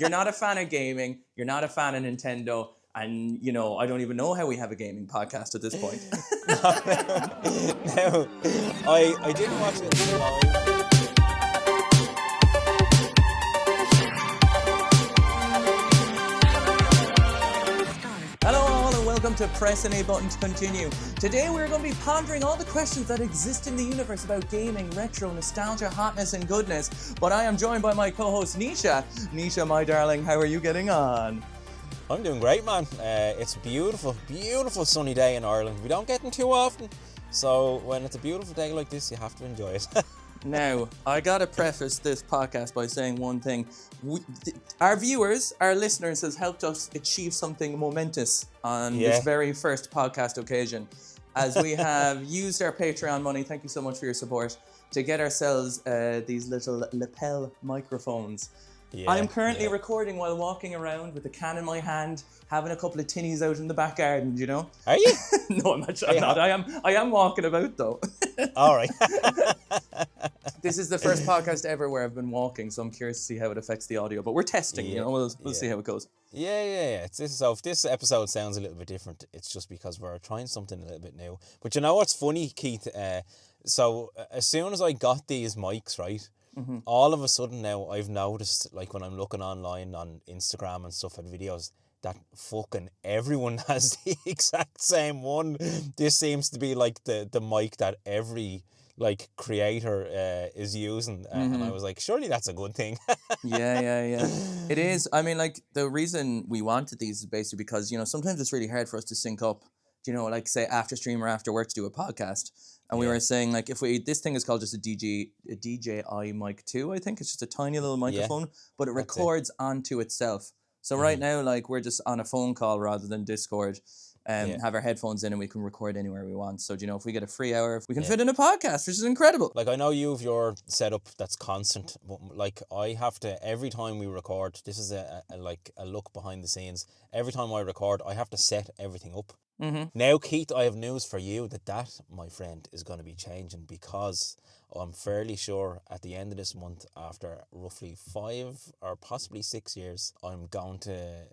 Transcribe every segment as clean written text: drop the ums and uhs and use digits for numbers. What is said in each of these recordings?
you're not a fan of gaming, you're not a fan of Nintendo, and, you know, I don't even know how we have a gaming podcast at this point. No, I didn't watch it live. Hello all and welcome to Press an A Button to Continue. Today we're going to be pondering all the questions that exist in the universe about gaming, retro, nostalgia, hotness and goodness. But I am joined by my co-host Nisha. Nisha, my darling, how are you getting on? I'm doing great, man. It's a beautiful, beautiful sunny day in Ireland. We don't get them too often, so when it's a beautiful day like this, you have to enjoy it. Now, I gotta preface this podcast by saying one thing. Our viewers, our listeners, has helped us achieve something momentous on this very first podcast occasion, as we have used our Patreon money, thank you so much for your support, to get ourselves these little lapel microphones. I am currently recording while walking around with a can in my hand, having a couple of tinnies out in the back garden, you know? Are you? No, I'm actually not. I am walking about though. All right. This is the first podcast ever where I've been walking, so I'm curious to see how it affects the audio. But we're testing, you know, we'll see how it goes. Yeah. So if this episode sounds a little bit different, it's just because we're trying something a little bit new. But you know what's funny, Keith? So as soon as I got these mics, right, all of a sudden now I've noticed, like when I'm looking online on Instagram and stuff at videos, that fucking everyone has the exact same one. This seems to be like the mic that every like creator is using, and I was like, surely that's a good thing. Yeah. It is. I mean, like, the reason we wanted these is basically because, you know, sometimes it's really hard for us to sync up, you know, like say after stream or after work to do a podcast. And we were saying, like, this thing is called just a DJI Mic 2, I think. It's just a tiny little microphone, but it records onto itself. So right now, like, we're just on a phone call rather than Discord, have our headphones in and we can record anywhere we want. So, you know, if we get a free hour, we can fit in a podcast, which is incredible. Like, I know you have your setup that's constant, but like I have to, every time we record, this is a look behind the scenes. Every time I record, I have to set everything up. Now, Keith, I have news for you that, my friend, is going to be changing, because I'm fairly sure at the end of this month, after roughly 5 or possibly 6 years, I'm going to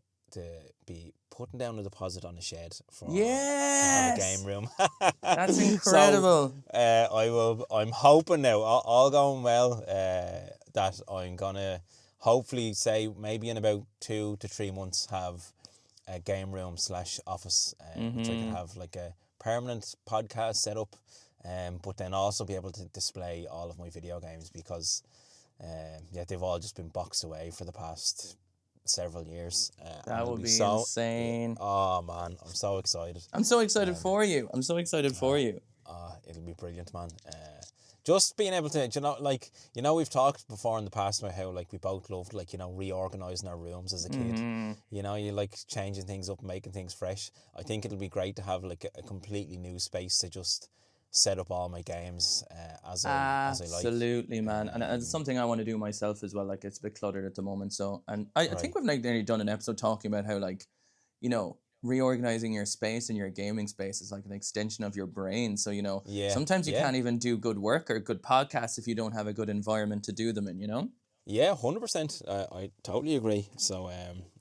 be putting down a deposit on a shed for to have a game room. That's incredible. So, I'm hoping now, all going well, that I'm gonna hopefully say maybe in about 2 to 3 months have a game room / office, which I can have like a permanent podcast set up, but then also be able to display all of my video games, because they've all just been boxed away for the past several years. That would be insane. Oh man, I'm so excited. I'm so excited for you. It'll be brilliant, man. Just being able to, you know, we've talked before in the past about how, like, we both loved, like, you know, reorganizing our rooms as a kid. You know, you like changing things up, making things fresh. I think it'll be great to have like a completely new space to just set up all my games as I like. Absolutely, man. And it's something I want to do myself as well. Like, it's a bit cluttered at the moment. So, and I think we've like nearly done an episode talking about how, like, you know, reorganizing your space and your gaming space is like an extension of your brain. So, you know, sometimes you can't even do good work or good podcasts if you don't have a good environment to do them in, you know? Yeah, 100%. I totally agree. So,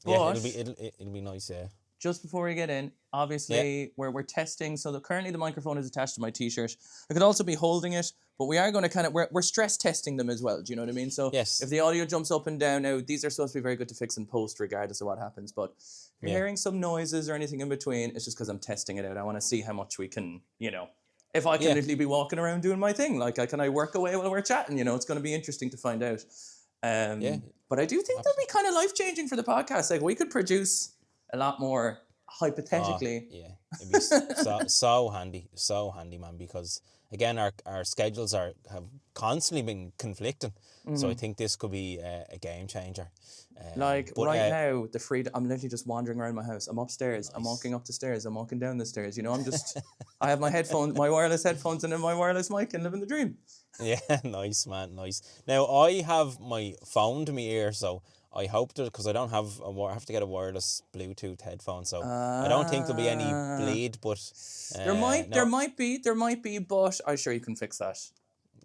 it'll be nice, yeah. Just before we get in, obviously, we're testing. So currently the microphone is attached to my t-shirt. I could also be holding it, but we are going to we're stress testing them as well. Do you know what I mean? So if the audio jumps up and down, now these are supposed to be very good to fix in post regardless of what happens. But if you're hearing some noises or anything in between, it's just because I'm testing it out. I want to see how much we can, you know, if I can literally be walking around doing my thing. Like, can I work away while we're chatting? You know, it's going to be interesting to find out. But I do think that'll be kind of life-changing for the podcast. Like, we could produce a lot more, hypothetically. It'd be so handy, man, because again, our schedules have constantly been conflicting, so I think this could be a game changer. Now, the freedom, I'm literally just wandering around my house. I'm upstairs, nice. I'm walking up the stairs, I'm walking down the stairs, you know, I have my headphones, my wireless headphones, and then my wireless mic, and living the dream. Yeah, nice, man, nice. Now, I have my phone to my ear, so I hope that, because I have to get a wireless Bluetooth headphone, so I don't think there'll be any bleed, but there might be, but I'm sure you can fix that.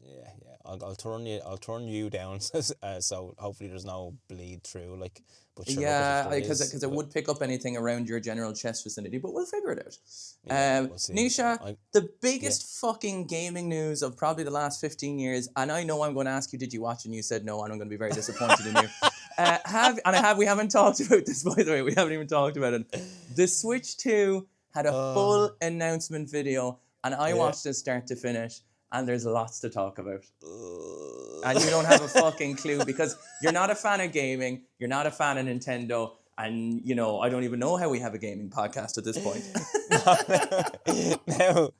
Yeah, yeah. I'll turn you down. So hopefully there's no bleed through. Like, but sure, look, if Yeah, there because is, it would pick up anything around your general chest vicinity, but we'll figure it yeah, out. we'll see. Nisha, the Yeah. biggest fucking gaming news of probably the last 15 years, and I know I'm going to ask you, did you watch? And you said no, and I'm going to be very disappointed in you. We haven't talked about this, by the way. We haven't even talked about it. The Switch 2 had a full announcement video, and I Yeah. watched it start to finish, and there's lots to talk about. And you don't have a fucking clue because you're not a fan of gaming, you're not a fan of Nintendo, and I don't even know how we have a gaming podcast at this point. No,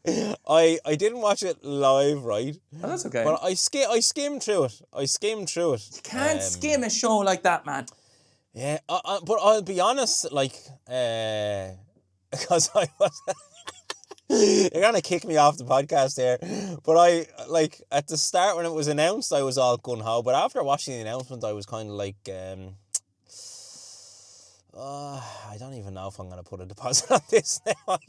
I didn't watch it live, right? Oh, that's okay. But I skimmed through it. You can't skim a show like that, man. Yeah, but I'll be honest, like, because I was. You're gonna kick me off the podcast there, but I like at the start when it was announced, I was all gun ho. But after watching the announcement, I was kind of like, I don't even know if I'm gonna put a deposit on this now.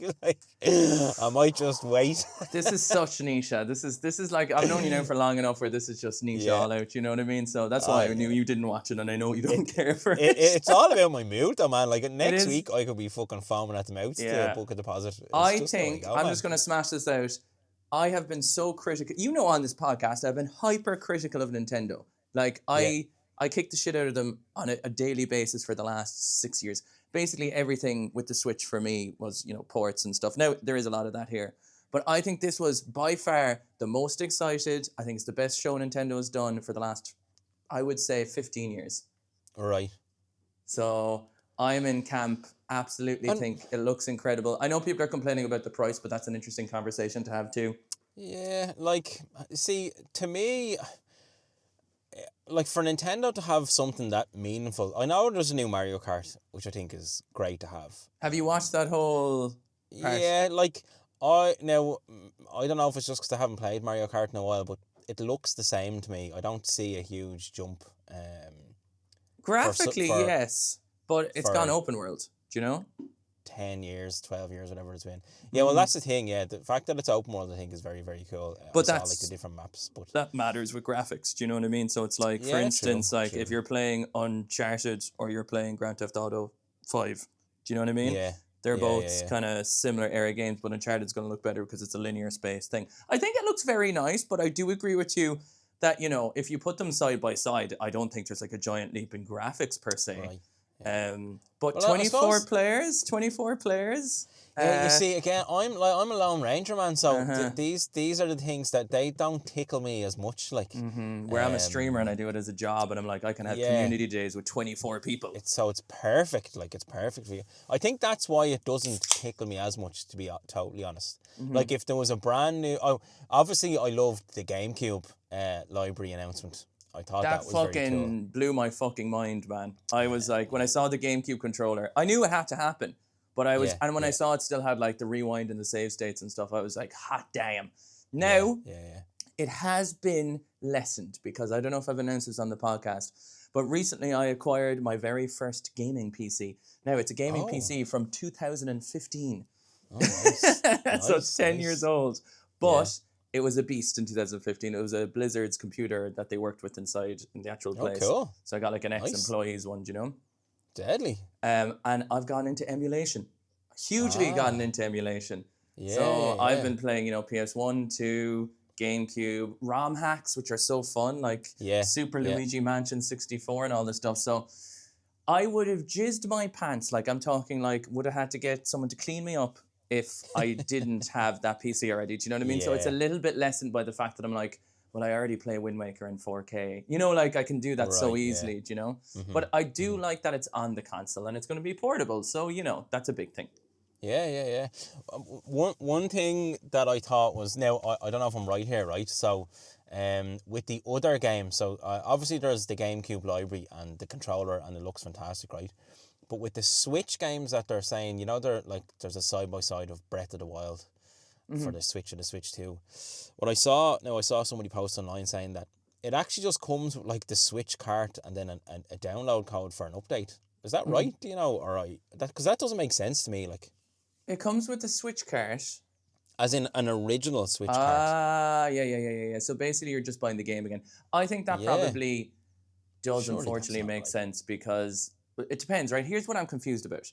I might just wait. This is such Nisha. This is like I've known you now for long enough where this is just Nisha all out. You know what I mean? So that's why I knew you didn't watch it, and I know you don't care for it. It's all about my mood, though, man. Like next week, I could be fucking foaming at the mouth to book a deposit. I'm just gonna smash this out. I have been so critical. On this podcast, I've been hyper critical of Nintendo. Like I kick the shit out of them on a daily basis for the last 6 years. Basically, everything with the Switch for me was, ports and stuff. Now, there is a lot of that here. But I think this was by far the most excited. I think it's the best show Nintendo has done for the last, I would say, 15 years. Right. So I'm in camp. Absolutely think it looks incredible. I know people are complaining about the price, but that's an interesting conversation to have too. Yeah, like, see, to me, like for Nintendo to have something that meaningful, I know there's a new Mario Kart, which I think is great to have. Have you watched that whole part? Yeah, like, I don't know if it's just because I haven't played Mario Kart in a while, but it looks the same to me. I don't see a huge jump. Graphically, yes, but it's gone open world. Do you know? 10 years, 12 years, whatever it's been. Yeah, well, that's the thing, yeah. The fact that it's open world, I think, is very, very cool. But I saw, like, the different maps. But that matters with graphics, do you know what I mean? So it's like, for instance, true. If you're playing Uncharted or you're playing Grand Theft Auto 5, do you know what I mean? Yeah. They're both kind of similar era games, but Uncharted's going to look better because it's a linear space thing. I think it looks very nice, but I do agree with you that, if you put them side by side, I don't think there's like a giant leap in graphics per se. Right. But 24 players. Yeah, you see, again, I'm a Lone Ranger, man. So these are the things that they don't tickle me as much. Like, where I'm a streamer and I do it as a job, and I'm like, I can have community days with 24 people. It's perfect. Like, it's perfect for you. I think that's why it doesn't tickle me as much, to be totally honest. Like, if there was a brand new, obviously I loved the GameCube library announcement. I thought that was very cool. That fucking blew my fucking mind, man. I was like, when I saw the GameCube controller, I knew it had to happen. But I was, and when I saw it still had like the rewind and the save states and stuff, I was like, hot damn. Now, it has been lessened because I don't know if I've announced this on the podcast, but recently I acquired my very first gaming PC. Now, it's a gaming PC from 2015. Oh, nice. So it's 10 years old. But it was a beast in 2015. It was a Blizzard's computer that they worked with inside in the actual place. Oh, cool. So I got like an ex-employees one, do you know? Deadly. And I've gone into emulation. Hugely gotten into emulation. Yeah, so I've been playing, PS1, 2, GameCube, ROM hacks, which are so fun, like Super Luigi Mansion 64 and all this stuff. So I would have jizzed my pants, like I'm talking like would have had to get someone to clean me up if I didn't have that PC already. Do you know what I mean? So it's a little bit lessened by the fact that I'm like, well, I already play Wind Waker in 4K. Like I can do that so easily, do you know? But I do like that it's on the console and it's going to be portable. So, that's a big thing. Yeah. One thing that I thought was, now, I don't know if I'm right here, right? So, with the other games, so obviously there's the GameCube library and the controller and it looks fantastic, right? But with the Switch games that they're saying, they're like, there's a side-by-side of Breath of the Wild for the Switch and the Switch 2. What I saw somebody post online saying that it actually just comes with like the Switch cart and then a download code for an update. Is that right? Do you know? Or because that doesn't make sense to me. Like, it comes with the Switch cart, As in an original Switch card. Yeah. So basically, you're just buying the game again. I think that probably does Surely unfortunately make right. sense because it depends, right? Here's what I'm confused about.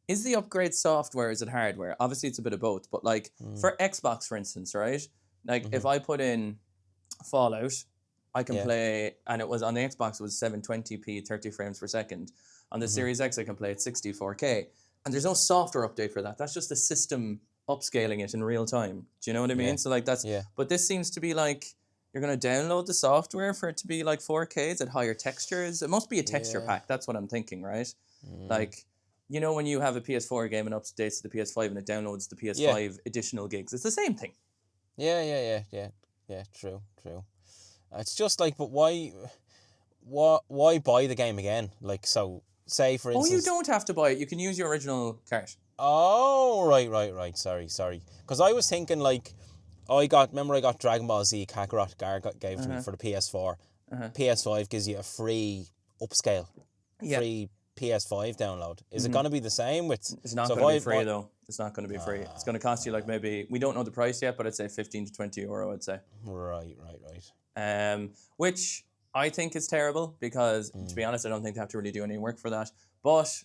Is the upgrade software, is it hardware? Obviously, it's a bit of both, but like for Xbox, for instance, right? Like if I put in Fallout, I can play, and it was on the Xbox, it was 720p, 30 frames per second. On the Series X, I can play at 64K. And there's no software update for that. That's just the system upscaling it in real time. Do you know what I mean? So like that's, but this seems to be like, you're going to download the software for it to be like 4K at higher textures. It must be a texture pack. That's what I'm thinking, right? Like, you know, when you have a PS4 game and updates to the PS5 and it downloads the PS5 additional gigs, it's the same thing. Yeah. True. It's just like, but why buy the game again? Like, so say for instance. Oh, you don't have to buy it. You can use your original cart. Oh, right. Sorry. Because I was thinking like, I got Dragon Ball Z Kakarot gave to me for the PS4. PS5 gives you a free upscale, free PS5 download. Is it going to be the same with? It's not going to be free though. It's not going to be free. It's going to cost you like maybe, we don't know the price yet, but I'd say 15 to 20 euro. I'd say. Right. Which I think is terrible because to be honest, I don't think they have to really do any work for that. But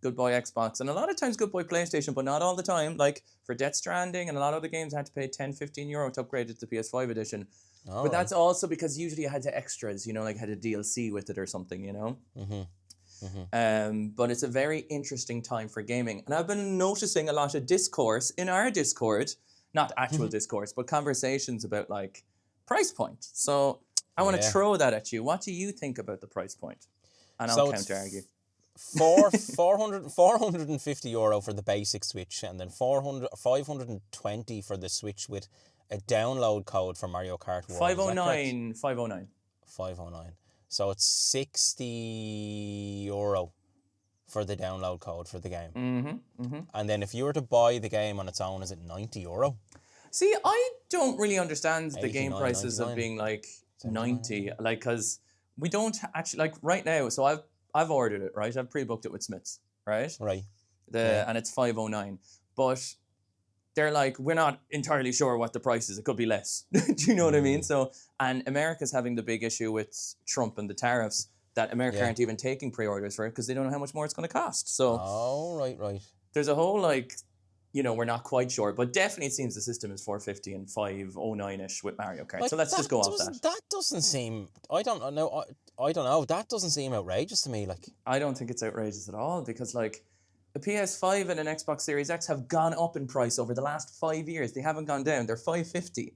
good boy Xbox, and a lot of times good boy PlayStation, but not all the time. Like for Death Stranding and a lot of the games, I had to pay 10, 15 euro to upgrade it to PS5 edition. But that's also because usually I had the extras, you know, like had a DLC with it or something, you know. But it's a very interesting time for gaming, and I've been noticing a lot of discourse in our Discord, not actual discourse, but conversations about like price point. So I want to throw that at you. What do you think about the price point? And I'll counter argue. 450 euro for the basic Switch, and then 520 for the Switch with a download code for Mario Kart World. 509. So it's 60 euro for the download code for the game. And then if you were to buy the game on its own, is it 90 euro? See, I don't really understand the game prices 99. Of being like 90, like, because we don't actually, like right now, so I've ordered it, right? I've pre-booked it with Smiths, right? Right. And it's 509. But they're like, we're not entirely sure what the price is. It could be less. Do you know what I mean? So, and America's having the big issue with Trump and the tariffs that America aren't even taking pre-orders for it because they don't know how much more it's going to cost. So, right. There's a whole like, you know, we're not quite sure, but definitely it seems the system is 450 and 509-ish with Mario Kart. Like, so let's just go off that. That doesn't seem, I don't know, that doesn't seem outrageous to me. Like, I don't think it's outrageous at all because like a PS5 and an Xbox Series X have gone up in price over the last 5 years. They haven't gone down. They're 550.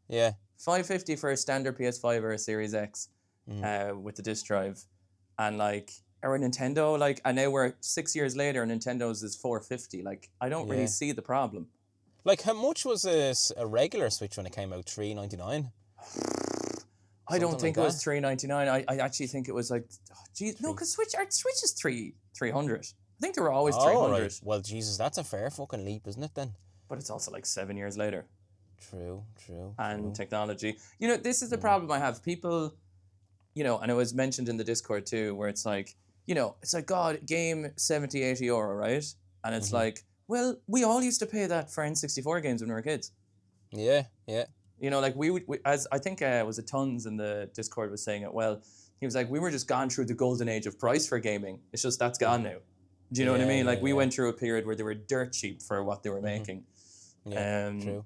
Yeah. 550 for a standard PS5 or a Series X with the disc drive. And like, or a Nintendo, like, and now we're 6 years later and Nintendo's is 450. Like, I don't really see the problem. Like, how much was a regular Switch when it came out? $399? I don't think it was $399. I actually think it was like, no, because Switch is 300. I think they were always 300. Right. Well, Jesus, that's a fair fucking leap, isn't it then? But it's also like 7 years later. True. And technology. You know, this is the problem I have. People, you know, and it was mentioned in the Discord too, where it's like, you know, it's like, God, game 70, 80 euro, right? And it's like, well, we all used to pay that for N64 games when we were kids. Yeah. You know, like we as I think was it Tons in the Discord was saying it well. He was like, we were just gone through the golden age of price for gaming. It's just that's gone now. Do you know what I mean? Like we went through a period where they were dirt cheap for what they were making. Yeah, true.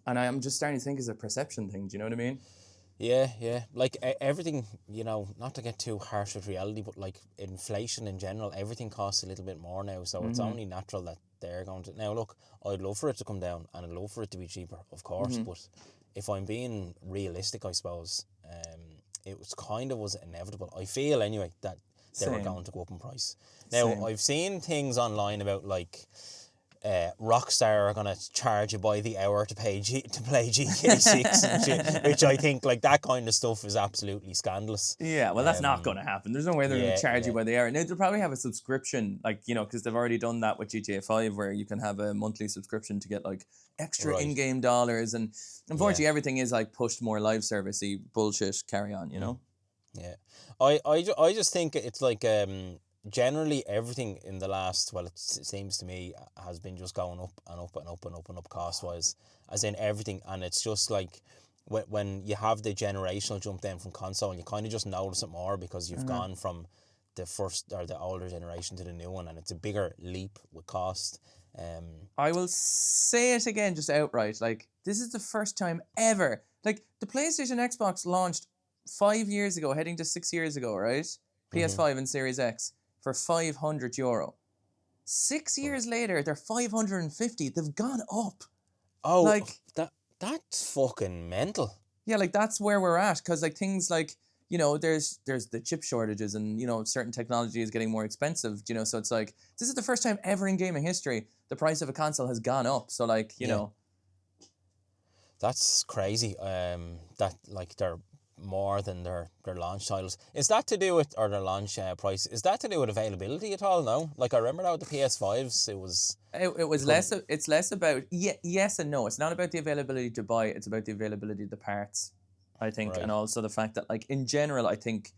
And I'm just starting to think it's a perception thing. Do you know what I mean? Yeah. Like everything, you know, not to get too harsh with reality, but like inflation in general, everything costs a little bit more now. So it's only natural that they're going to. Now, look, I'd love for it to come down and I'd love for it to be cheaper, of course. But if I'm being realistic, I suppose, it was inevitable. I feel anyway that they were going to go up in price. Now, I've seen things online about like Rockstar are going to charge you by the hour to play GTA 6 and shit, which I think like that kind of stuff is absolutely scandalous. Yeah, well, that's not going to happen. There's no way they're going to charge you by the hour. Now, they'll probably have a subscription, like, you know, because they've already done that with GTA 5 where you can have a monthly subscription to get like extra in-game dollars. And unfortunately, everything is like pushed more live service-y bullshit carry on, you know? Yeah. I just think it's like generally everything in the last, well, it seems to me, has been just going up and up and up and up and up cost wise, as in everything. And it's just like when you have the generational jump then from console, you kind of just notice it more because you've gone from the first or the older generation to the new one, and it's a bigger leap with cost. I will say it again, just outright. Like, this is the first time ever. Like, the PlayStation Xbox launched 5 years ago, heading to 6 years ago, right? PS5 and Series X for €500. 6 years later, they're 550. They've gone up. Oh, Like, that's fucking mental. yeah, like that's where we're at. Because like things like, you know, there's the chip shortages, and you know certain technology is getting more expensive. You know, so it's like this is the first time ever in gaming history the price of a console has gone up. So like, you know, That's crazy. That like they're more than their launch titles. Is that to do with, or their launch price? Is that to do with availability at all? No. Like I remember that with the PS5s, it was. it was less. It's less about yes and no. It's not about the availability to buy. It's about the availability of the parts, I think, Right. and also the fact that like in general, I think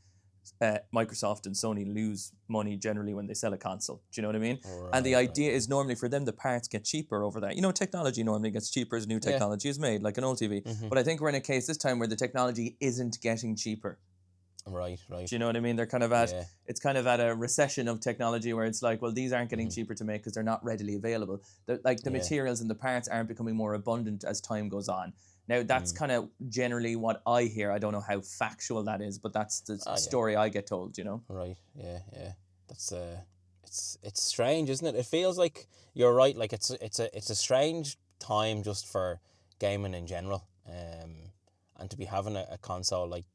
Microsoft and Sony lose money generally when they sell a console. Do you know what I mean? And the idea is normally for them the parts get cheaper over that. You know, technology normally gets cheaper as new technology is made, like an old TV. But I think we're in a case this time where the technology isn't getting cheaper. Right. Do you know what I mean? They're kind of at it's kind of at a recession of technology where it's like, well, these aren't getting cheaper to make because they're not readily available. Like the materials and the parts aren't becoming more abundant as time goes on. Now that's kind of generally what I hear. I don't know how factual that is, but that's the story I get told. You know. Right. Yeah. That's it's strange, isn't it? It feels like you're right. Like it's a strange time just for gaming in general. And to be having a console like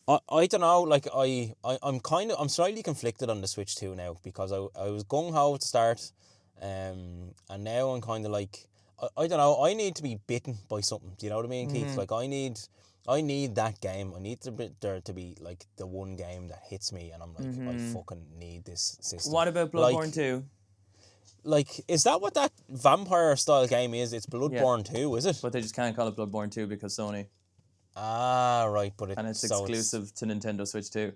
I don't know, like I'm slightly conflicted on the Switch 2 now, because I was gung ho at the start, and now I'm kind of like I don't know, I need to be bitten by something. Do you know what I mean, Keith? Like I need that game. I need there to be like the one game that hits me, and I'm like, I fucking need this system. What about Bloodborne 2? Like, is that what that vampire style game is? It's Bloodborne 2, is it? But they just can't call it Bloodborne 2 because Sony. Ah, right, but it's exclusive to Nintendo Switch 2.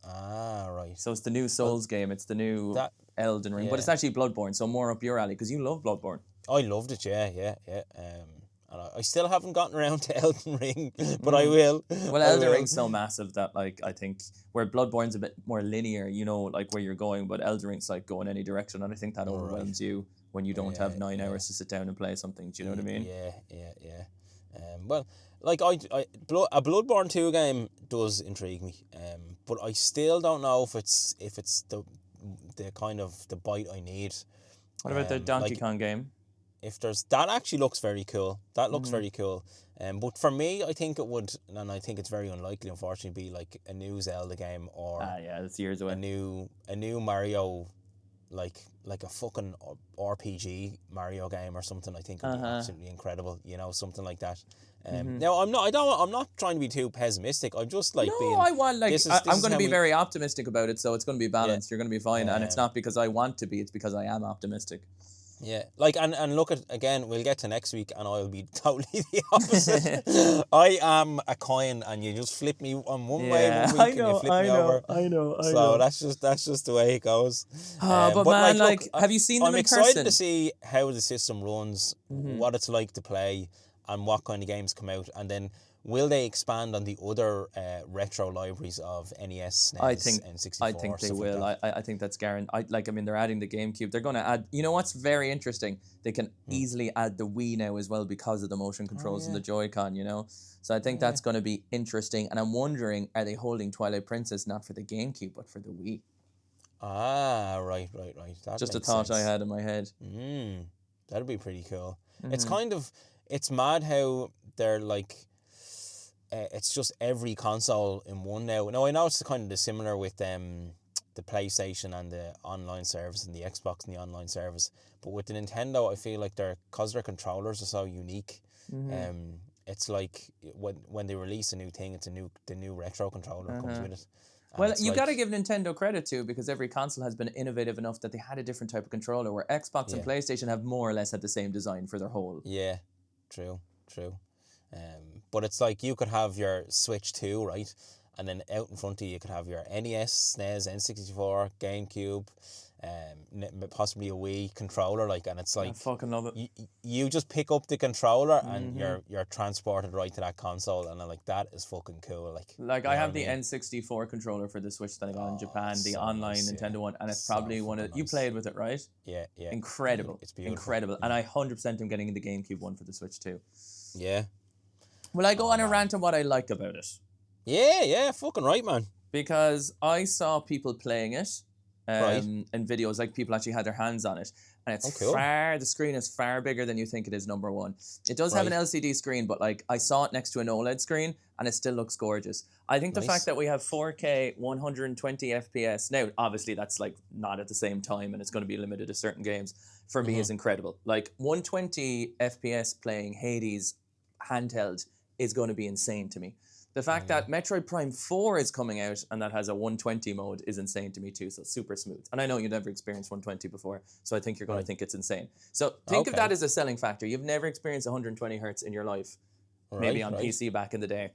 Ah, right. So it's the new Souls game. It's the new Elden Ring, but it's actually Bloodborne, so more up your alley because you love Bloodborne. I loved it, yeah. And I still haven't gotten around to Elden Ring, but I will. Well, Elden Ring's so massive that, like, I think where Bloodborne's a bit more linear, you know, like where you're going, but Elden Ring's like going any direction, and I think that overwhelms you when you don't have 9 hours to sit down and play something. Do you know what I mean? Yeah. Well, like a Bloodborne 2 game does intrigue me, but I still don't know if it's the kind of the bite I need. What about the Donkey Kong game? If there's that, actually looks very cool. That looks very cool. But for me, I think it would, and I think it's very unlikely, unfortunately, be like a new Zelda game or it's years away. A new Mario, like a fucking RPG Mario game or something. I think would be absolutely incredible. You know, something like that. Now I'm not trying to be too pessimistic. I'm just like I'm going to be very optimistic about it. So it's going to be balanced. You're going to be fine, and it's not because I want to be. It's because I am optimistic. Yeah, like and look at, again, we'll get to next week and I'll be totally the opposite. I am a coin and you just flip me on one way one week and you flip me over. I know. So that's just the way it goes. But man, look, have you seen them in person? I'm excited to see how the system runs, what it's like to play, and what kind of games come out, and then will they expand on the other retro libraries of NES, SNES, and 64? I think they will. I think that's guaranteed. They're adding the GameCube. They're going to add... You know what's very interesting? They can easily add the Wii now as well because of the motion controls and the Joy-Con, you know? So I think that's going to be interesting. And I'm wondering, are they holding Twilight Princess not for the GameCube, but for the Wii? Ah, right. That just a thought sense. I had in my head. That'd be pretty cool. It's kind of... It's mad how they're like... it's just every console in one now. Now I know it's kind of similar with the PlayStation and the online service, and the Xbox and the online service, but with the Nintendo, I feel like their controllers are so unique. It's like when they release a new thing, it's the new retro controller comes with it. Well, you got to give Nintendo credit too, because every console has been innovative enough that they had a different type of controller, where Xbox and PlayStation have more or less had the same design for their whole. Yeah, true. But it's like you could have your Switch 2, right? and then out in front of you could have your NES, SNES, N64, GameCube, possibly a Wii controller, like, and it's like I fucking love it. you just pick up the controller and you're transported right to that console, and I'm like, that is fucking cool. Like I have the N64 controller for the Switch that I got in Japan, the so online nice, Nintendo one, and it's So probably one of fucking you nice. played with it, right? Yeah. Incredible. It's beautiful. Incredible. And I 100% am getting the GameCube one for the Switch too. Yeah. Will I go on a rant on what I like about it? Yeah, fucking right, man. Because I saw people playing it Right. in videos, like people actually had their hands on it. And it's cool. the screen is far bigger than you think it is, number one. It does have an Right. LCD screen, but like I saw it next to an OLED screen and it still looks gorgeous. I think the fact that we have 4K 120 FPS, now obviously that's like not at the same time and it's going to be limited to certain games, for me is incredible. Like 120 FPS playing Hades handheld is going to be insane to me. The fact that Metroid Prime 4 is coming out and that has a 120 mode is insane to me too, so super smooth. And I know you've never experienced 120 before, so I think you're going to think it's insane. So think of that as a selling factor. You've never experienced 120 hertz in your life, maybe on PC back in the day.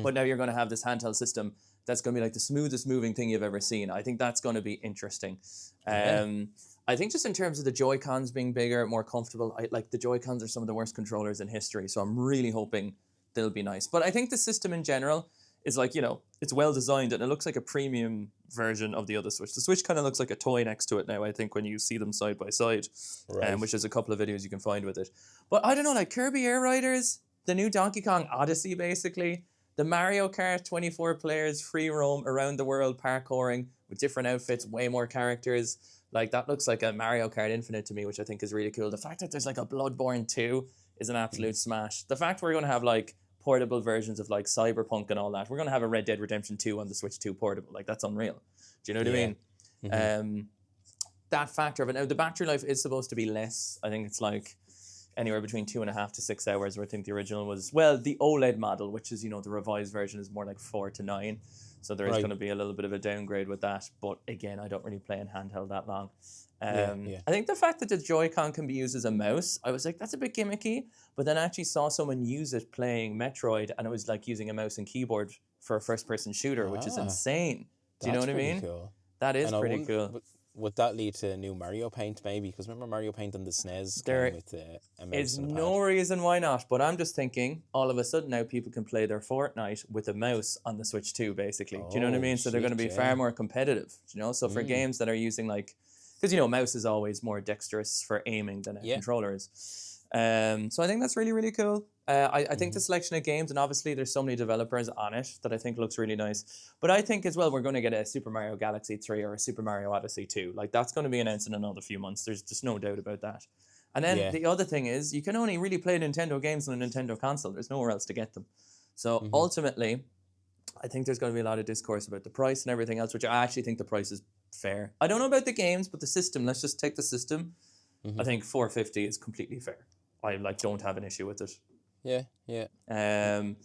But now you're going to have this handheld system that's going to be like the smoothest moving thing you've ever seen. I think that's going to be interesting. I think just in terms of the Joy-Cons being bigger, more comfortable, like the Joy-Cons are some of the worst controllers in history, so I'm really hoping they'll be nice. But I think the system in general is like, it's well designed and it looks like a premium version of the other Switch. The Switch kind of looks like a toy next to it now, I think, when you see them side by side, which is a couple of videos you can find with it. But I don't know, like Kirby Air Riders, the new Donkey Kong Odyssey, basically, the Mario Kart 24 players free roam around the world parkouring with different outfits, way more characters. Like that looks like a Mario Kart Infinite to me, which I think is really cool. The fact that there's like a Bloodborne 2 is an absolute smash. The fact we're going to have like portable versions of like Cyberpunk and all that. We're going to have a Red Dead Redemption 2 on the Switch 2 portable. Like that's unreal. Do you know what I mean? That factor of it. Now the battery life is supposed to be less. I think it's like anywhere between 2.5 to 6 hours, where I think the original was, well, the OLED model, which is, the revised version is more like 4 to 9. So there is going to be a little bit of a downgrade with that. But again, I don't really play in handheld that long. I think the fact that the Joy-Con can be used as a mouse, I was like, that's a bit gimmicky. But then I actually saw someone use it playing Metroid, and it was like using a mouse and keyboard for a first-person shooter, which is insane. Do you know what I mean? Cool. That is pretty cool. Would that lead to new Mario Paint, maybe? Because remember Mario Paint on the SNES There came with a mouse is and a pad. no reason why not, but I'm just thinking, all of a sudden now people can play their Fortnite with a mouse on the Switch 2, basically. Do you know what I mean? So they're going to be far more competitive, So for games that are using like, because mouse is always more dexterous for aiming than a controller is. So I think that's really, really cool. I think the selection of games, and obviously there's so many developers on it that I think looks really nice. But I think as well we're going to get a Super Mario Galaxy 3 or a Super Mario Odyssey 2. Like that's going to be announced in another few months. There's just no doubt about that. And then the other thing is you can only really play Nintendo games on a Nintendo console. There's nowhere else to get them. So ultimately, I think there's going to be a lot of discourse about the price and everything else, which I actually think the price is fair. I don't know about the games, but the system, let's just take the system. I think $450 is completely fair. I don't have an issue with it. Yeah. And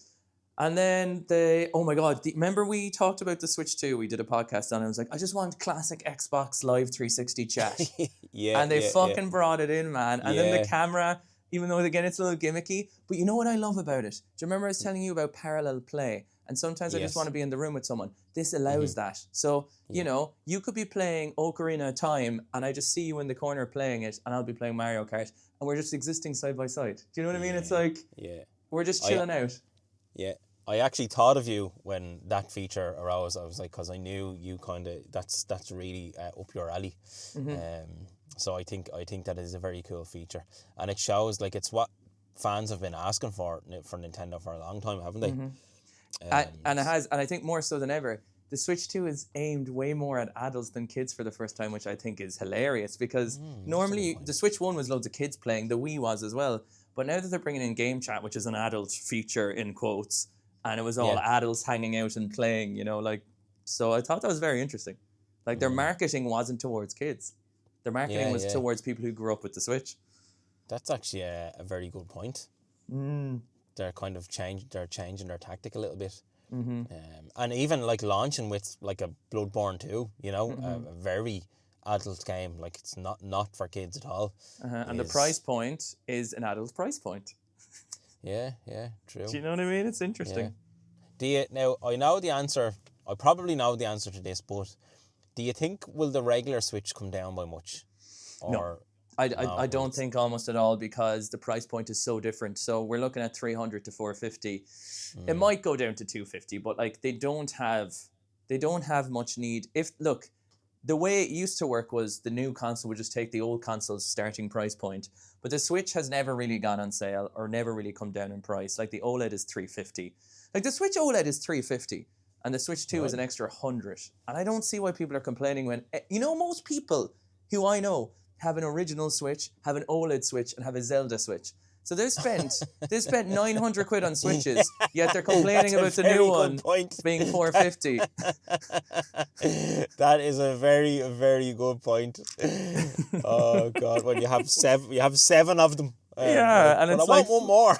then oh my God, remember we talked about the Switch 2? We did a podcast on it. I was like, I just want classic Xbox Live 360 chat. And they brought it in, man. And then the camera, even though again it's a little gimmicky, but you know what I love about it? Do you remember I was telling you about parallel play? And sometimes I just want to be in the room with someone. This allows that. So, you could be playing Ocarina of Time and I just see you in the corner playing it and I'll be playing Mario Kart and we're just existing side by side. Do you know what I mean? It's like, we're just chilling out. Yeah. I actually thought of you when that feature arose. I was like, because I knew you that's really up your alley. So I think that is a very cool feature. And it shows, like, it's what fans have been asking for Nintendo for a long time, haven't they? And it has, and I think more so than ever, the Switch 2 is aimed way more at adults than kids for the first time, which I think is hilarious because normally the Switch 1 was loads of kids playing, the Wii was as well, but now that they're bringing in Game Chat, which is an adult feature in quotes, and it was all adults hanging out and playing, so I thought that was very interesting. Like their marketing wasn't towards kids. Their marketing was towards people who grew up with the Switch. That's actually a very good point. They're kind of changing their tactic a little bit. And even like launching with like a Bloodborne 2, a very adult game, like it's not for kids at all. And the price point is an adult price point. Yeah, true. Do you know what I mean? It's interesting. Now, I know the answer. I probably know the answer to this, but do you think will the regular Switch come down by much? No. Or I don't think almost at all, because the price point is so different. So we're looking at 300 to 450. It might go down to 250, but like they don't have much need. The way it used to work was the new console would just take the old console's starting price point, but the Switch has never really gone on sale or never really come down in price. Like the OLED is 350. Like the Switch OLED is 350 and the Switch 2 is an extra 100. And I don't see why people are complaining when most people who I know have an original Switch, have an OLED Switch, and have a Zelda Switch. So they've spent 900 quid on Switches, yet they're complaining about the new one being 450. That is a very, very good point. Oh God, when you have seven of them. And but it's I want one more.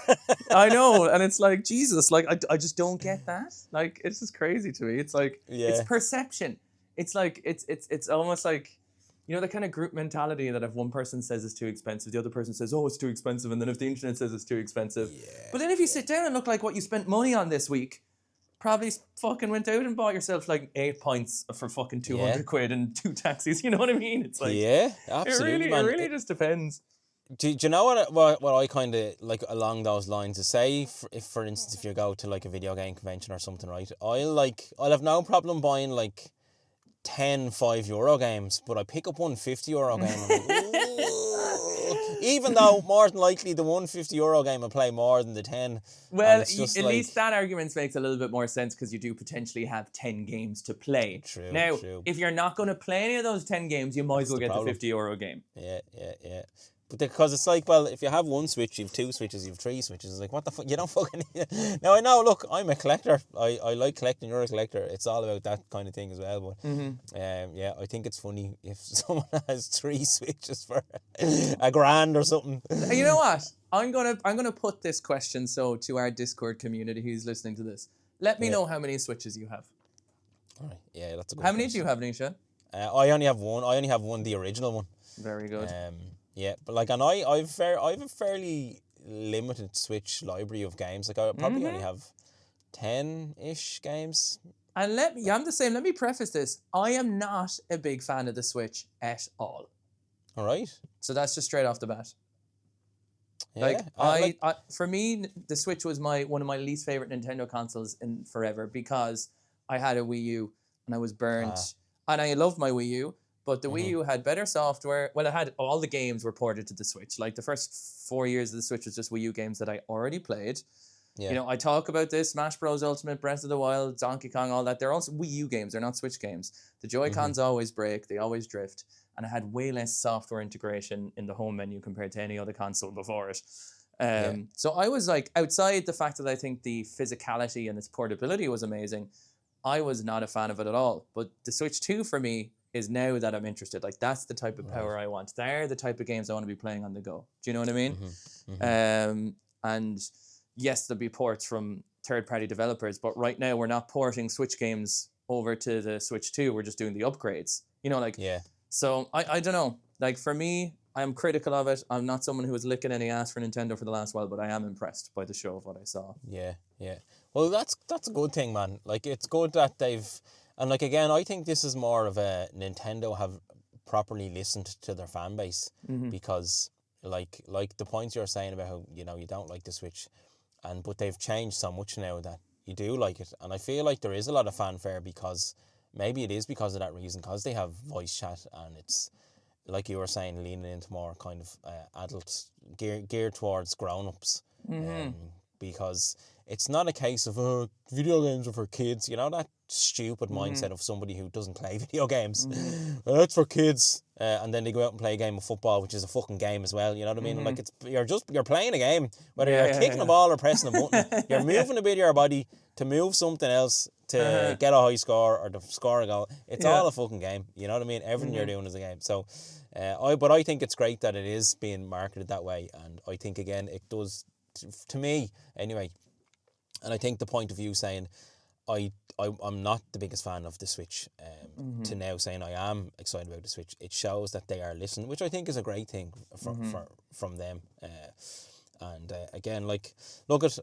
I know, and it's like, Jesus, like I just don't get that. Like, it's just crazy to me. It's like it's perception. It's like it's almost like, the kind of group mentality that if one person says it's too expensive, the other person says, oh, it's too expensive, and then if the internet says it's too expensive. But then if you sit down and look like what you spent money on this week, probably fucking went out and bought yourself like 8 pints for fucking 200 quid and 2 taxis. You know what I mean? It's like, absolutely, it really just depends. Do you know what I kind of like along those lines? To say, if for instance, if you go to like a video game convention or something, right? I'll have no problem buying like 10 €5 games, but I pick up one €50 game. And I'm like, even though more than likely the one €50 game will play more than the 10. Well, at least that argument makes a little bit more sense, because you do potentially have 10 games to play. True. If you're not going to play any of those 10 games, you might as well get the €50 game. Yeah. But because it's like, well, if you have one Switch, you have 2 Switches, you have 3 Switches. It's like, what the fuck? You don't fucking need it. Now, I know, look, I'm a collector. I like collecting. You're a collector. It's all about that kind of thing as well. But I think it's funny if someone has 3 Switches for $1,000 or something. You know what? I'm gonna put this question to our Discord community who's listening to this. Let me know how many Switches you have. All right. Yeah, that's a good How many do you have, Nisha? I only have one. I only have one, the original one. Very good. Yeah, but like, and I've a fairly limited Switch library of games. Like, I probably only have 10-ish games. And I'm the same. Let me preface this. I am not a big fan of the Switch at all. All right. So that's just straight off the bat. Yeah, for me, the Switch was one of my least favorite Nintendo consoles in forever, because I had a Wii U and I was burnt. And I loved my Wii U. But the Wii U had better software. Well, it had all the games were ported to the Switch. Like the first 4 years of the Switch was just Wii U games that I already played. Yeah. I talk about this, Smash Bros. Ultimate, Breath of the Wild, Donkey Kong, all that. They're also Wii U games. They're not Switch games. The Joy-Cons always break. They always drift. And it had way less software integration in the home menu compared to any other console before it. So I was like, outside the fact that I think the physicality and its portability was amazing, I was not a fan of it at all. But the Switch 2 for me is now that I'm interested. Like, that's the type of power I want. They're the type of games I want to be playing on the go. Do you know what I mean? And yes, there'll be ports from third-party developers, but right now we're not porting Switch games over to the Switch 2. We're just doing the upgrades. So I don't know. Like, for me, I'm critical of it. I'm not someone who was licking any ass for Nintendo for the last while, but I am impressed by the show of what I saw. Yeah. Well, that's a good thing, man. Like, it's good that they've... And like, again, I think this is more of a Nintendo have properly listened to their fan base, because like the points you're saying about how, you don't like the Switch, but they've changed so much now that you do like it. And I feel like there is a lot of fanfare, because maybe it is because of that reason, because they have voice chat, and it's, like you were saying, leaning into more kind of adult, geared towards grown-ups. Because it's not a case of, video games are for kids, that stupid mindset of somebody who doesn't play video games. That's for kids. And then they go out and play a game of football, which is a fucking game as well, you know what I mean? Like, you're playing a game, whether you're kicking a ball or pressing a button, you're moving a bit of your body to move something else, to get a high score or to score a goal. It's all a fucking game, you know what I mean? Everything you're doing is a game. So, but I think it's great that it is being marketed that way, and I think, again, it does, to me, anyway. And I think the point of view saying, I'm not the biggest fan of the Switch, to now saying I am excited about the Switch, it shows that they are listening, which I think is a great thing from them. And again, like, look at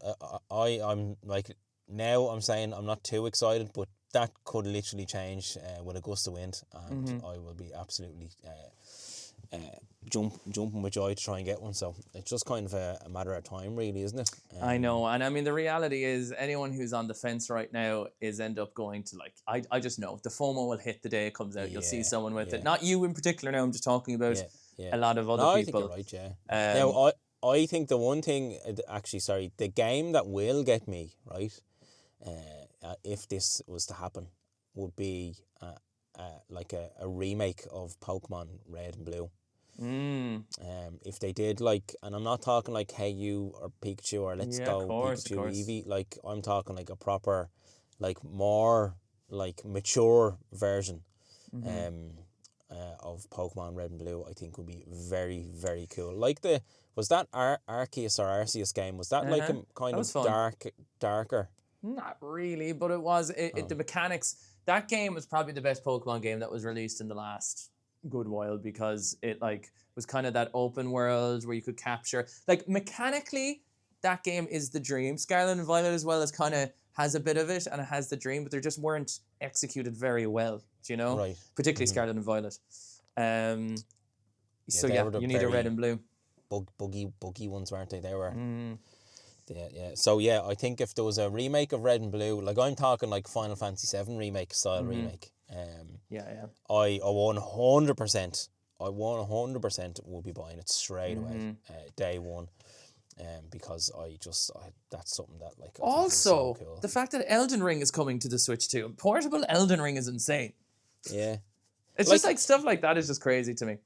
I'm like, now I'm saying I'm not too excited, but that could literally change with a gust of wind, and I will be absolutely jumping with joy to try and get one. So it's just kind of a matter of time, really, isn't it? I know, and I mean the reality is anyone who's on the fence right now is end up going to like I just know the FOMO will hit the day it comes out. You'll see someone with it. Not you in particular. Now I'm just talking about a lot of other people. I think you're right. Yeah. Now I think the one thing, actually, sorry, the game that will get me right, if this was to happen, would be like a remake of Pokemon Red and Blue. If they did, like, and I'm not talking like Hey You or Pikachu or Let's Go Pikachu Eevee, like I'm talking like a proper, like more like mature version of Pokemon Red and Blue. I think would be very, very cool. Like was that Arceus or Arceus game, was that like a kind of darker? Not really, but it was the mechanics. That game was probably the best Pokemon game that was released in the last good while, because it like was kind of that open world where you could capture, like, mechanically that game is the dream. Scarlet and Violet as well as kind of has a bit of it, and it has the dream, but they just weren't executed very well, do you know? Right. Particularly Scarlet and Violet. So yeah, you need a Red and Blue. Buggy ones, weren't they? They were. Yeah. So yeah, I think if there was a remake of Red and Blue, like I'm talking like Final Fantasy VII remake style remake. I 100%. I 100% will be buying it straight away, day one. Because that's something that, like, I think is so cool. The fact that Elden Ring is coming to the Switch too. Portable Elden Ring is insane. Yeah. It's just like stuff like that is just crazy to me.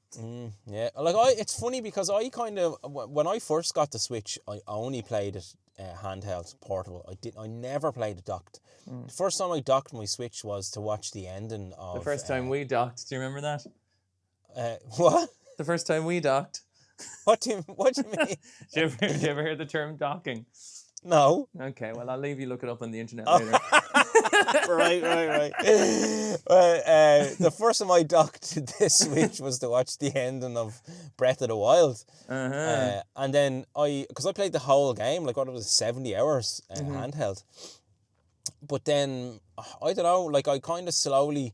Yeah, like it's funny because I kind of, when I first got the Switch, I only played it handheld, portable. I never played it docked. The first time I docked my Switch was to watch the ending of. The first time we docked, do you remember that? What? The first time we docked. What do you mean? Did you ever hear the term docking? No. Okay, well, I'll leave you look it up on the internet later. Right. The first time I docked this Switch was to watch the ending of Breath of the Wild. And then because I played the whole game, like what it was, 70 hours handheld. But then, I don't know, like I kind of slowly,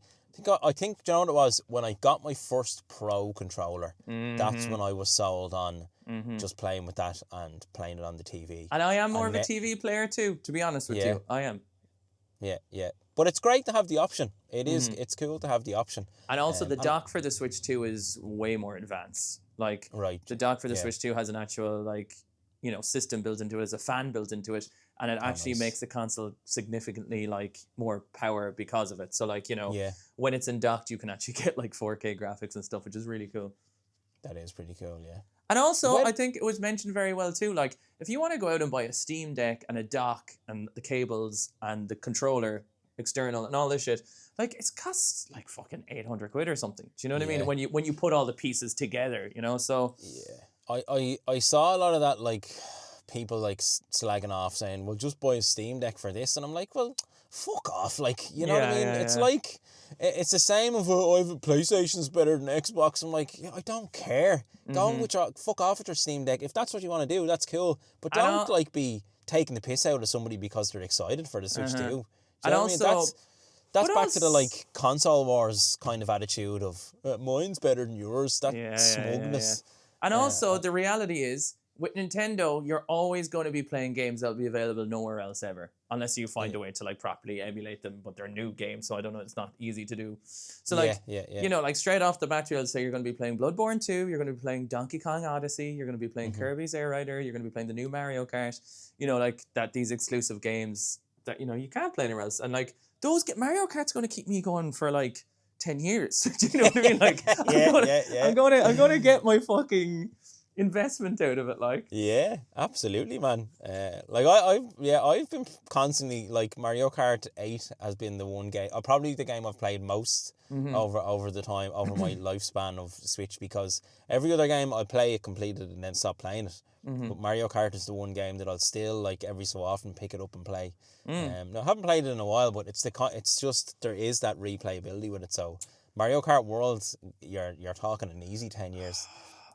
I think, do you know what it was? When I got my first Pro controller, that's when I was sold on just playing with that and playing it on the TV. And I am more of a TV player too, to be honest with you. I am. Yeah. But it's great to have the option. It is. It's cool to have the option. And also the dock for the Switch 2 is way more advanced. Like, the dock for the Switch 2 has an actual, like, you know, system built into it, as a fan built into it, and it actually makes the console significantly, like, more power because of it. So, like, you know, when it's in docked, you can actually get, like, 4K graphics and stuff, which is really cool. That is pretty cool, yeah. And also, I think it was mentioned very well too, like, if you want to go out and buy a Steam Deck and a dock and the cables and the controller, external, and all this shit, like, it costs like fucking 800 quid or something. Do you know what I mean? When you put all the pieces together, you know, so... Yeah. I saw a lot of that, like, people, like, slagging off saying, well, just buy a Steam Deck for this. And I'm like, well, fuck off. Like, you know what I mean? It's like... It's the same of, I have a PlayStation's better than Xbox. I'm like, I don't care. Go with fuck off with your Steam Deck. If that's what you want to do, that's cool. But don't like be taking the piss out of somebody because they're excited for the Switch 2. Do you know what I mean? That's back to the, like, console wars kind of attitude of mine's better than yours. That smugness. And also the reality is, with Nintendo, you're always going to be playing games that'll be available nowhere else ever, unless you find a way to, like, properly emulate them. But they're new games, so I don't know. It's not easy to do. So, like, you know, like, straight off the bat, you'll say you're going to be playing Bloodborne 2, you're going to be playing Donkey Kong Odyssey, you're going to be playing Kirby's Air Rider, you're going to be playing the new Mario Kart. You know, like, these exclusive games that, you know, you can't play anywhere else. And, like, Mario Kart's going to keep me going for, like, 10 years. Do you know what I mean? Like, I'm going to get my fucking investment out of it, like. Yeah, absolutely, man. Like I've been constantly, like, Mario Kart 8 has been the one game, probably the game I've played most over the time, over my lifespan of Switch, because every other game I play it completed and then stop playing it. But Mario Kart is the one game that I'll still, like, every so often pick it up and play. Now, I haven't played it in a while, but it's just there is that replayability with it. So Mario Kart World, you're talking an easy 10 years.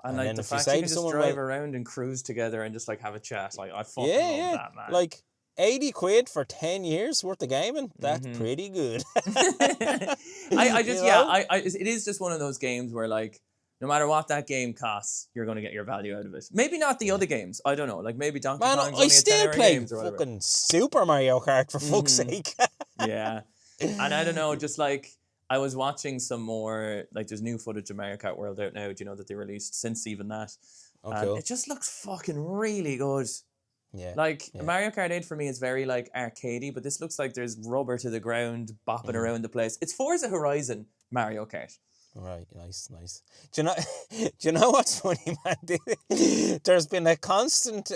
And like, the fact you can just drive around and cruise together and just, like, have a chat, like, I fucking love that, man. Like, 80 quid for 10 years worth of gaming? That's pretty good. I just, it is just one of those games where, like, no matter what that game costs, you're going to get your value out of it. Maybe not the other games. I don't know. Like, maybe Donkey Kong's only a 10-hour games or whatever. fucking Super Mario Kart, for fuck's sake. Yeah. And I don't know, just like, I was watching some more, like, there's new footage of Mario Kart World out now, do you know, that they released since even that. Cool. It just looks fucking really good. Yeah. Like, Mario Kart 8 for me is very, like, arcadey, but this looks like there's rubber to the ground bopping around the place. It's Forza Horizon Mario Kart. Right, nice. Do you know what's funny, man? There's been a constant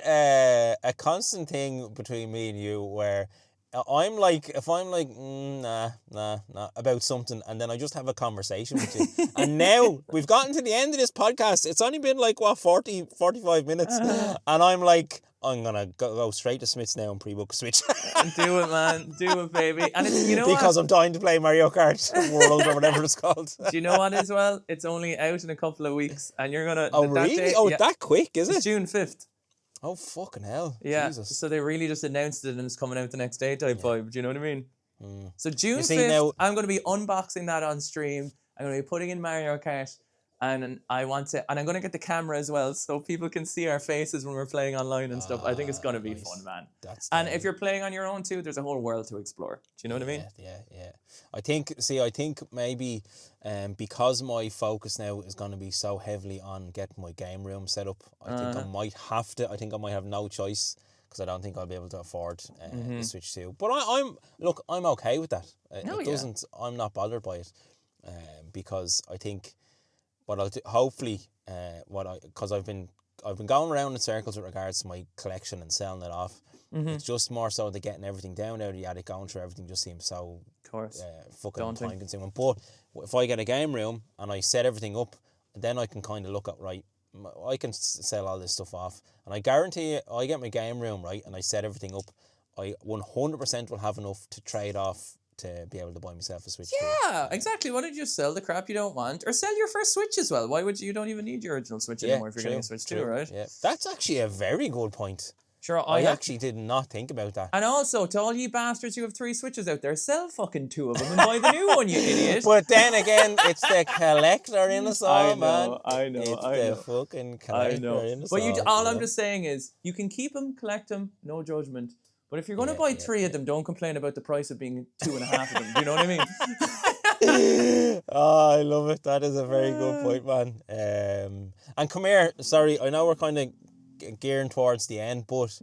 thing between me and you where I'm like, if I'm like, nah, about something, and then I just have a conversation with you. And now we've gotten to the end of this podcast. It's only been like, 45 minutes. And I'm like, I'm going to go straight to Smith's now and pre-book Switch. Do it, man. Do it, baby. And it's, you know because I'm dying to play Mario Kart World or whatever it's called. Do you know what as well? It's only out in a couple of weeks, and you're going to... Oh, really? That quick, is it? It's June 5th. Oh, fucking hell. Yeah, Jesus. So they really just announced it and it's coming out the next day type vibe. Do you know what I mean? So June 5th, now, I'm going to be unboxing that on stream. I'm going to be putting in Mario Kart. And I'm going to get the camera as well so people can see our faces when we're playing online and stuff. I think it's going to be fun, man. And if you're playing on your own too, there's a whole world to explore. Do you know what I mean? Yeah. I think maybe because my focus now is going to be so heavily on getting my game room set up, I think I might have no choice because I don't think I'll be able to afford the Switch 2. But I'm okay with that. I'm not bothered by it because I think... But I'll hopefully, because I've been going around in circles with regards to my collection and selling it off. It's just more so that getting everything down out of the attic, going through everything just seems so fucking time consuming. But if I get a game room and I set everything up, then I can kind of look at, right, I can sell all this stuff off. And I guarantee you, I get my game room, right, and I set everything up, I 100% will have enough to trade off to be able to buy myself a Switch. Yeah, exactly. Why don't you sell the crap you don't want, or sell your first Switch as well? Why would you don't even need your original Switch anymore if you're getting a Switch 2, right? Yeah, that's actually a very good point. Sure, I actually did not think about that. And also, to all you bastards who have 3 Switches out there, sell fucking 2 of them and buy the new one, you idiot. But then again, it's the collector in us all, man. I know. It's the fucking collector in us all. But all I'm just saying is, you can keep them, collect them, no judgment. But if you're going to buy 3 of them, don't complain about the price of being 2.5 of them. Do you know what I mean? Oh, I love it. That is a very good point, man. And come here. Sorry, I know we're kind of gearing towards the end, but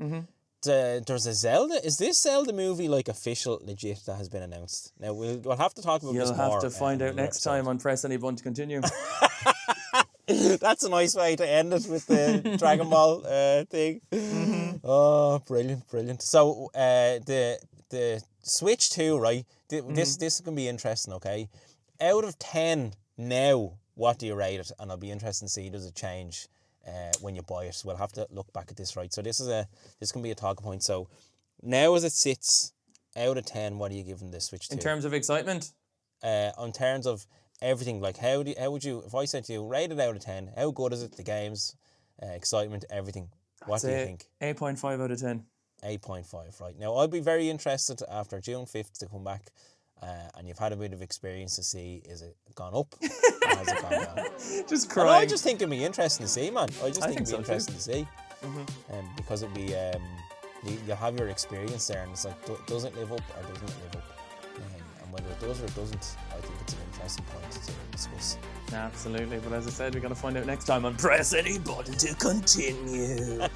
there's a Zelda. Is this Zelda movie like official, legit, that has been announced? Now, we'll have to talk about this more. You'll have to find out next time on Press Any Button to Continue. That's a nice way to end it with the Dragon Ball thing. Oh, brilliant. So the Switch 2, right? This is going to be interesting, okay? Out of 10 now, what do you rate it? And I'll be interested to see, does it change when you buy it? We'll have to look back at this, right? So this can be a talking point. So now as it sits, out of 10, what are you giving this Switch 2? In terms of excitement? In terms of everything, like how would you, if I said to you, rate it out of 10, how good is it, the games, excitement, everything? What do you think? 8.5 out of 10. 8.5, right. Now, I'd be very interested after June 5th to come back and you've had a bit of experience to see, is it gone up or has it gone down? Just crying. And I just think it'd be interesting to see, man. I think it'd be interesting to see. Because it'd be, you'll have your experience there and it's like, does it live up or doesn't it live up? And whether it does or it doesn't, I think it's an interesting point to discuss. Absolutely, but as I said, we're going to find out next time on Press Any Button to Continue.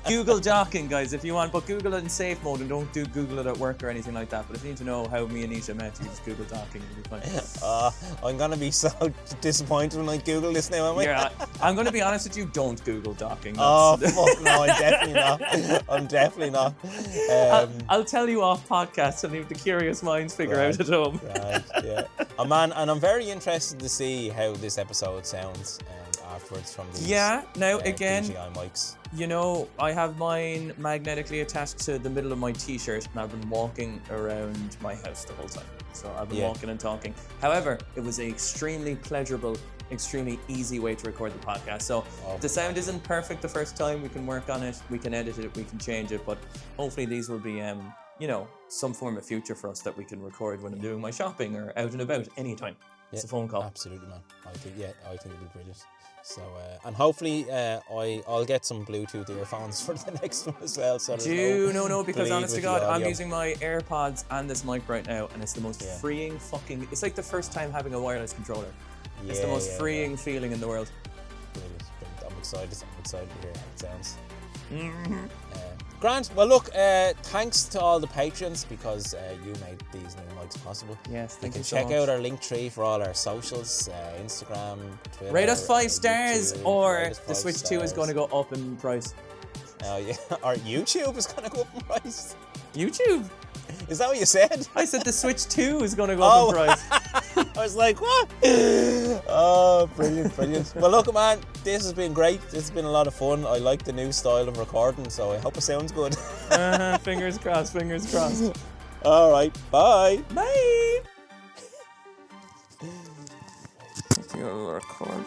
Google docking, guys, if you want, but Google it in safe mode and don't Google it at work or anything like that. But if you need to know how me and Nisha met, you just Google docking, it'll be fine. I'm going to be so disappointed when I Google this now, am I? Yeah, I'm going to be honest with you, don't Google docking. Oh, fuck no, I'm definitely not. I'll tell you off podcast and leave the curious minds figure out at home. Right, yeah. Oh, man, and I'm very interested to see how this episode sounds afterwards from these now again, DJI mics. you know, I have mine magnetically attached to the middle of my t-shirt, and I've been walking around my house the whole time. So I've been walking and talking. However, it was an extremely pleasurable, extremely easy way to record the podcast. So if the sound isn't perfect the first time, we can work on it, we can edit it, we can change it, but hopefully these will be you know, some form of future for us that we can record when I'm doing my shopping or out and about anytime. It's a phone call. Absolutely, man. I think it'll be brilliant. So and hopefully I'll get some Bluetooth earphones for the next one as well. So no, because honest to God, I'm using my AirPods and this mic right now, and it's the most freeing fucking. It's like the first time having a wireless controller. It's the most freeing feeling in the world. Brilliant. I'm excited to hear how it sounds. Grant, well look, thanks to all the patrons because you made these new mics possible. Yes, thank you so check much. out our link tree for all our socials, Instagram, Twitter. Rate us 5 stars, YouTube, or the Switch 2 is going to go up in price. Oh yeah, or YouTube is going to go up in price. YouTube? Is that what you said? I said the Switch 2 is going to go up in price. I was like, what? Oh, brilliant. Well, look, man, this has been great. This has been a lot of fun. I like the new style of recording, so I hope it sounds good. Fingers crossed. All right, bye. Bye. Let's go record.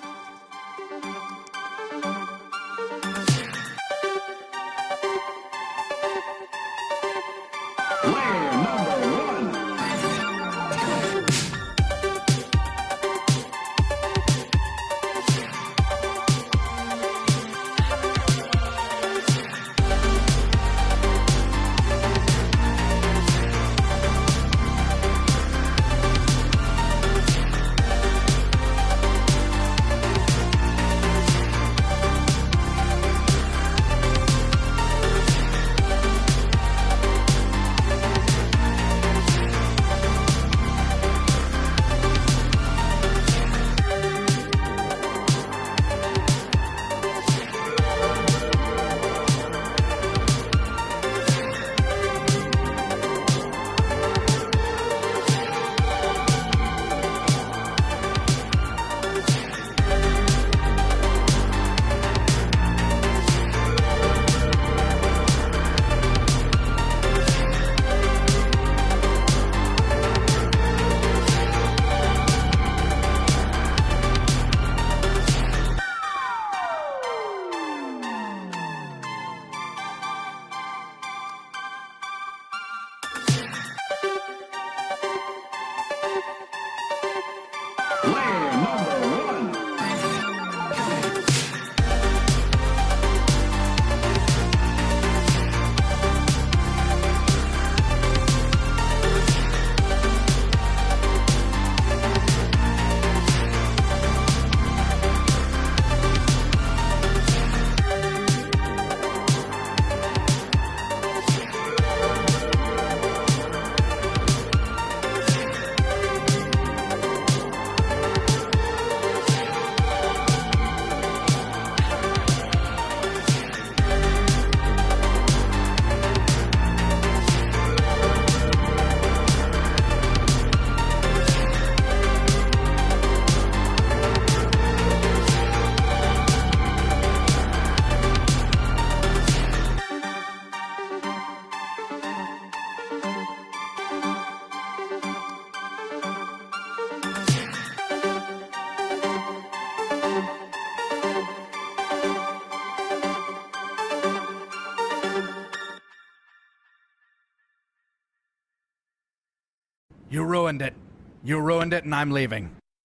You ruined it. You ruined it, and I'm leaving.